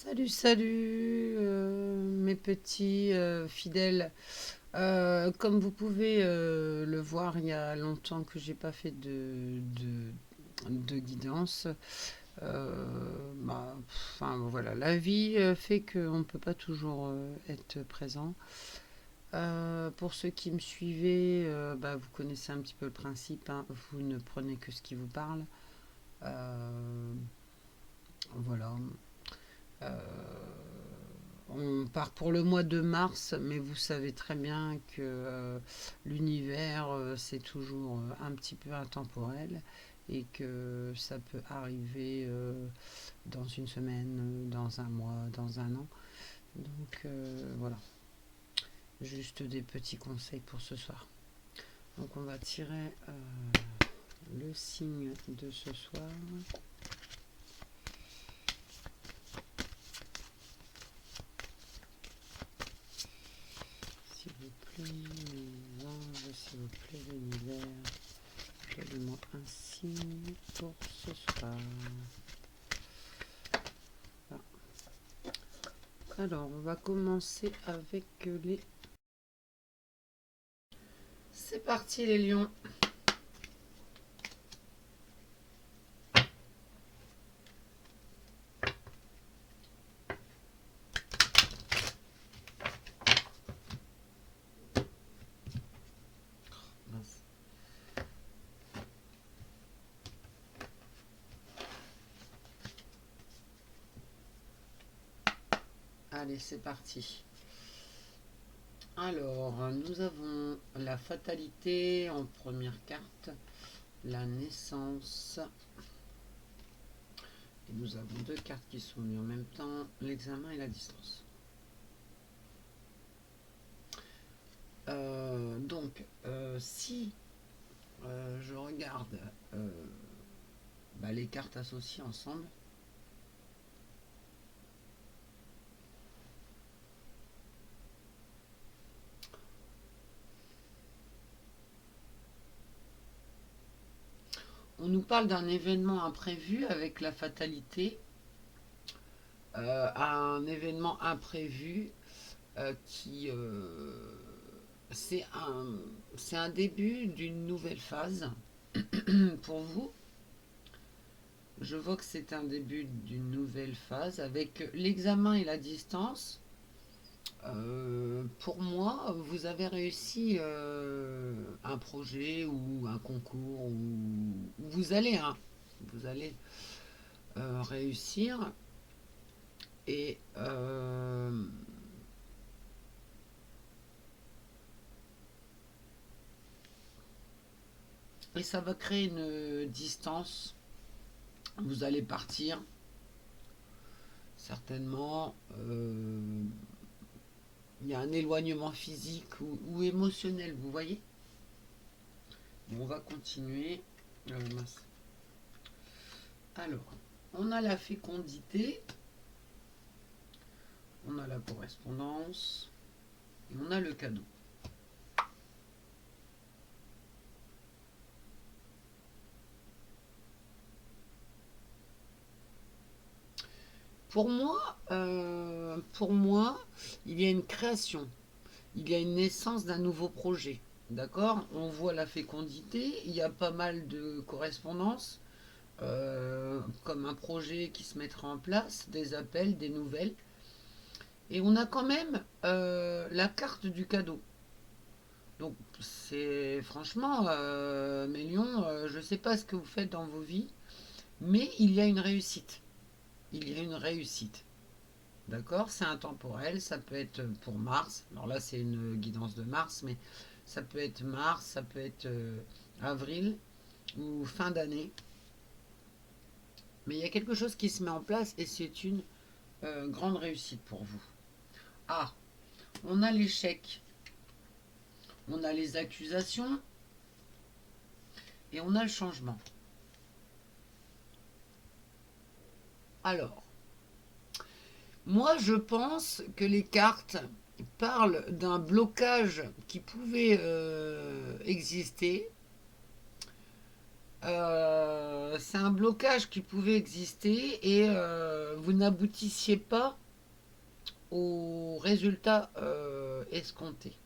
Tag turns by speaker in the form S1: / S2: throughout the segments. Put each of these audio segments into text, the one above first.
S1: Salut, salut, mes petits fidèles. Comme vous pouvez le voir, il y a longtemps que j'ai pas fait de guidance. Enfin voilà, la vie fait qu'on ne peut pas toujours être présent. Pour ceux qui me suivez, vous connaissez un petit peu le principe, hein. Vous ne prenez que ce qui vous parle. Euh, voilà. Euh, On part pour le mois de mars, mais vous savez très bien que l'univers, c'est toujours un petit peu intemporel et que ça peut arriver dans une semaine, dans un mois, dans un an. Donc voilà, juste des petits conseils pour ce soir. Donc on va tirer le signe de ce soir. S'il vous plaît, les anges, s'il vous plaît, l'univers. Donnez-moi un signe pour ce soir. Ah. Alors, on va commencer avec les... C'est parti les lions. Mince. Allez, c'est parti. Alors, nous avons la fatalité en première carte, la naissance. Et nous avons deux cartes qui sont venues en même temps, l'examen et la distance. Si je regarde les cartes associées ensemble, on nous parle d'un événement imprévu avec la fatalité, un événement imprévu qui c'est un début d'une nouvelle phase pour vous. Je vois que c'est un début d'une nouvelle phase avec l'examen et la distance. Pour moi, vous avez réussi un projet ou un concours où vous allez réussir et ça va créer une distance. Vous allez partir certainement. Il y a un éloignement physique ou émotionnel, vous voyez. Bon, on va continuer. Mince. Alors, on a la fécondité, on a la correspondance et on a le cadeau. Pour moi, il y a une création, il y a une naissance d'un nouveau projet. D'accord. On voit la fécondité, il y a pas mal de correspondances, comme un projet qui se mettra en place, des appels, des nouvelles. Et on a quand même la carte du cadeau. Donc c'est franchement, mes lions, je ne sais pas ce que vous faites dans vos vies, mais il y a une réussite. Il y a une réussite. D'accord. C'est intemporel, ça peut être pour Mars. Alors là, c'est une guidance de Mars, mais ça peut être Mars, ça peut être avril ou fin d'année. Mais il y a quelque chose qui se met en place et c'est une grande réussite pour vous. Ah, on a l'échec, on a les accusations et on a le changement. Alors, moi je pense que les cartes parlent d'un blocage qui pouvait exister C'est un blocage qui pouvait exister et vous n'aboutissiez pas au résultat escompté.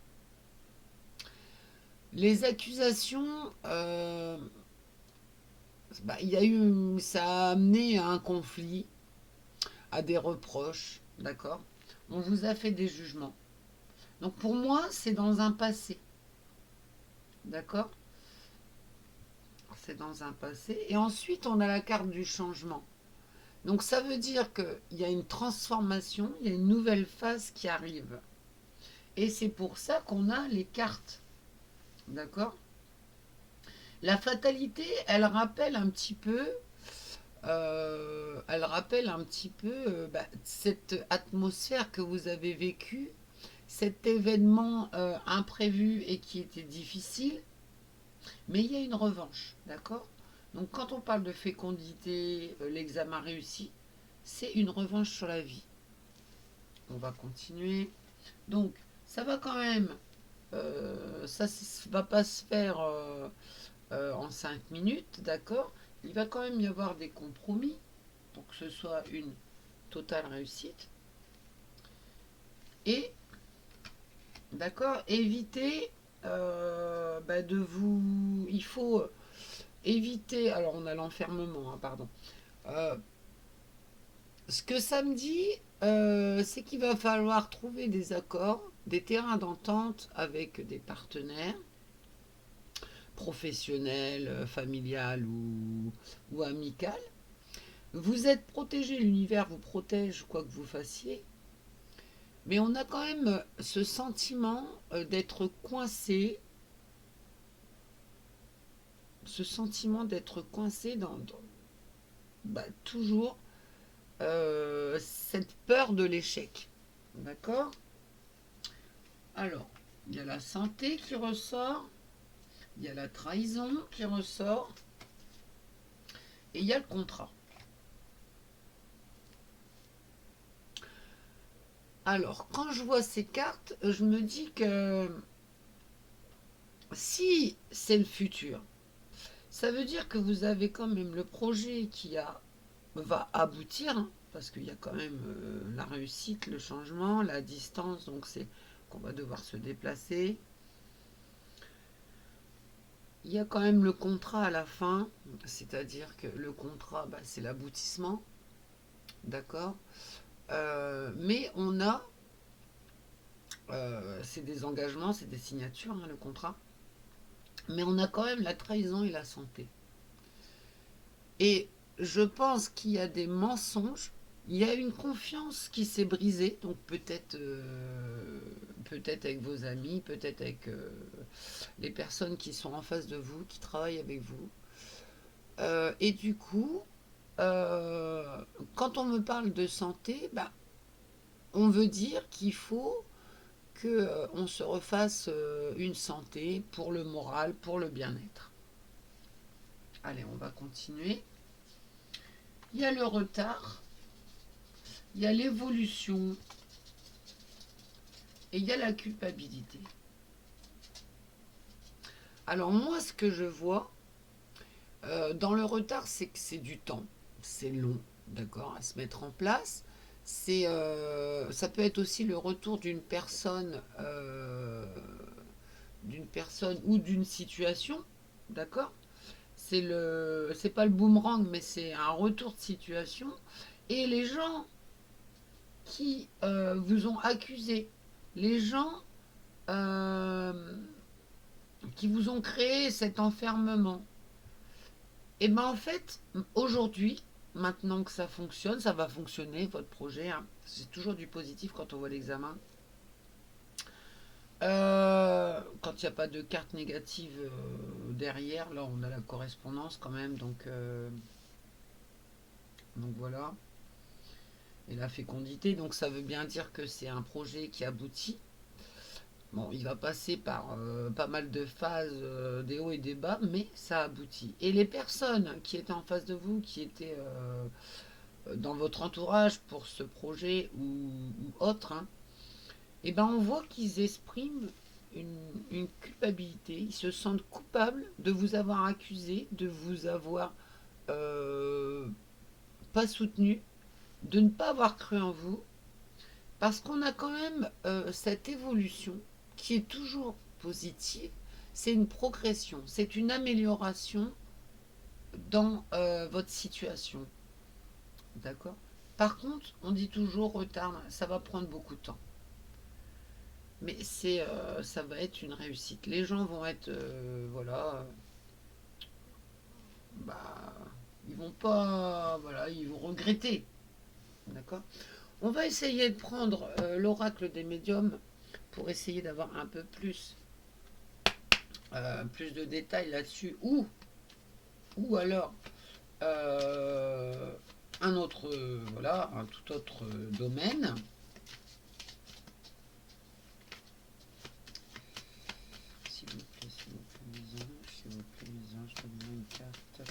S1: Les accusations, il y a eu, ça a amené à un conflit, à des reproches, d'accord. On vous a fait des jugements. Donc pour moi, c'est dans un passé, d'accord. C'est dans un passé. Et ensuite, on a la carte du changement. Donc ça veut dire qu'il y a une transformation, il y a une nouvelle phase qui arrive. Et c'est pour ça qu'on a les cartes. D'accord. La fatalité, elle rappelle un petit peu cette atmosphère que vous avez vécue, cet événement imprévu et qui était difficile, mais il y a une revanche, d'accord. Donc quand on parle de fécondité, l'examen réussi, c'est une revanche sur la vie. On va continuer. Donc ça va quand même, ça ne va pas se faire en 5 minutes, d'accord. Il va quand même y avoir des compromis pour que ce soit une totale réussite. Et, d'accord, éviter de vous... Il faut éviter... Alors, on a l'enfermement, hein, pardon. Euh, Ce que ça me dit, c'est qu'il va falloir trouver des accords, des terrains d'entente avec des partenaires professionnels, familial ou amical. Vous êtes protégé, l'univers vous protège quoi que vous fassiez, mais on a quand même ce sentiment d'être coincé, ce sentiment d'être coincé toujours cette peur de l'échec. D'accord. Alors, il y a la santé qui ressort, il y a la trahison qui ressort, et il y a le contrat. Alors, quand je vois ces cartes, je me dis que si c'est le futur, ça veut dire que vous avez quand même le projet va aboutir, hein, parce qu'il y a quand même la réussite, le changement, la distance, donc c'est qu'on va devoir se déplacer. Il y a quand même le contrat à la fin, c'est-à-dire que le contrat, c'est l'aboutissement, d'accord. Mais on a, c'est des engagements, c'est des signatures, hein, le contrat. Mais on a quand même la trahison et la santé. Et je pense qu'il y a des mensonges, il y a une confiance qui s'est brisée, donc peut-être avec vos amis, peut-être avec les personnes qui sont en face de vous, qui travaillent avec vous. Et du coup, euh, quand on me parle de santé, on veut dire qu'il faut que on se refasse une santé pour le moral, pour le bien-être. Allez, on va continuer. Il y a le retard, il y a l'évolution et il y a la culpabilité. Alors moi, ce que je vois dans le retard, c'est que c'est du temps, c'est long, d'accord, à se mettre en place. Ça peut être aussi le retour d'une personne ou d'une situation, d'accord. C'est pas le boomerang, mais c'est un retour de situation. Et les gens qui vous ont accusé, les gens euh, qui vous ont créé cet enfermement, et en fait, aujourd'hui, maintenant que ça fonctionne, ça va fonctionner, votre projet, hein. C'est toujours du positif quand on voit l'examen. Quand il n'y a pas de carte négative derrière, là on a la correspondance quand même, donc voilà. Et la fécondité, donc ça veut bien dire que c'est un projet qui aboutit. Bon, il va passer par pas mal de phases, des hauts et des bas, mais ça aboutit. Et les personnes qui étaient en face de vous, qui étaient dans votre entourage pour ce projet ou autre, hein, on voit qu'ils expriment une culpabilité. Ils se sentent coupables de vous avoir accusé, de vous avoir euh, pas soutenu, de ne pas avoir cru en vous, parce qu'on a quand même cette évolution qui est toujours positive. C'est une progression, c'est une amélioration dans votre situation. D'accord. Par contre, on dit toujours retard, ça va prendre beaucoup de temps. Mais ça va être une réussite. Les gens vont être, voilà, bah, ils vont pas, voilà, ils vont regretter. D'accord. On va essayer de prendre l'oracle des médiums pour essayer d'avoir un peu plus de détails là-dessus. Ou alors euh, un autre, voilà, un tout autre domaine. S'il vous plaît, s'il vous plaît, mes anges, s'il vous plaît, mes anges, donnez-moi une carte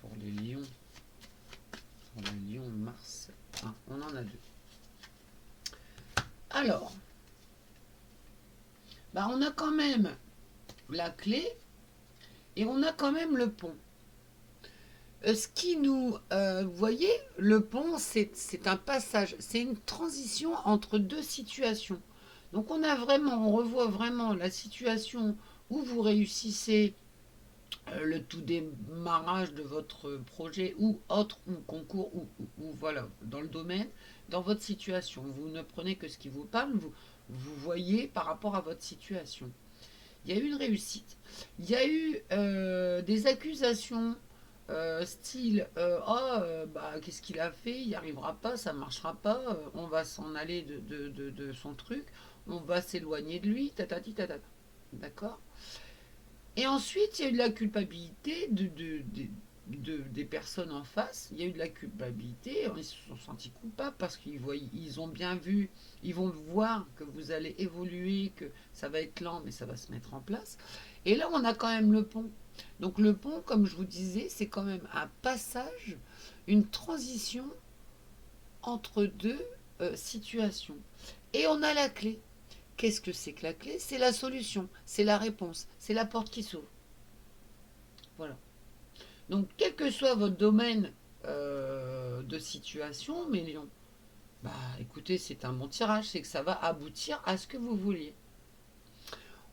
S1: pour les lions. Pour les lions Mars. Ah, on en a deux. Alors, bah on a quand même la clé et on a quand même le pont. Ce qui nous, vous voyez, le pont, c'est un passage, c'est une transition entre deux situations. Donc on revoit vraiment la situation où vous réussissez le tout démarrage de votre projet ou autre, ou concours, ou voilà, dans le domaine, dans votre situation. Vous ne prenez que ce qui vous parle, vous voyez par rapport à votre situation. Il y a eu une réussite. Il y a eu des accusations style bah qu'est-ce qu'il a fait, il n'y arrivera pas, ça ne marchera pas, on va s'en aller de son truc, on va s'éloigner de lui, tatati tatata. D'accord. Et ensuite, il y a eu de la culpabilité des personnes en face. Il y a eu de la culpabilité. Ils se sont sentis coupables parce ils ont bien vu, ils vont voir que vous allez évoluer, que ça va être lent, mais ça va se mettre en place. Et là, on a quand même le pont. Donc le pont, comme je vous disais, c'est quand même un passage, une transition entre deux situations. Et on a la clé. Qu'est-ce que c'est que la clé? C'est la solution, c'est la réponse, c'est la porte qui s'ouvre. Voilà. Donc, quel que soit votre domaine de situation, mes lions, bah écoutez, c'est un bon tirage, c'est que ça va aboutir à ce que vous vouliez.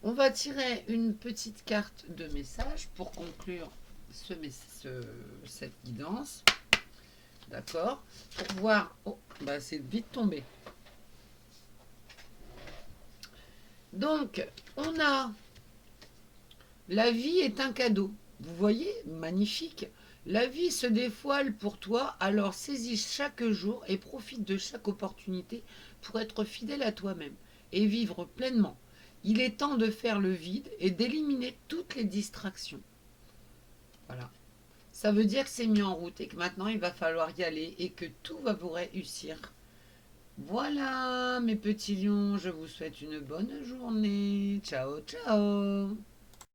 S1: On va tirer une petite carte de message pour conclure cette guidance. D'accord. Pour voir. Oh, bah c'est vite tombé. Donc, on a la vie est un cadeau. Vous voyez, magnifique. La vie se dévoile pour toi, alors saisis chaque jour et profite de chaque opportunité pour être fidèle à toi-même et vivre pleinement. Il est temps de faire le vide et d'éliminer toutes les distractions. Voilà. Ça veut dire que c'est mis en route et que maintenant il va falloir y aller et que tout va vous réussir. Voilà, mes petits lions, je vous souhaite une bonne journée. Ciao, ciao.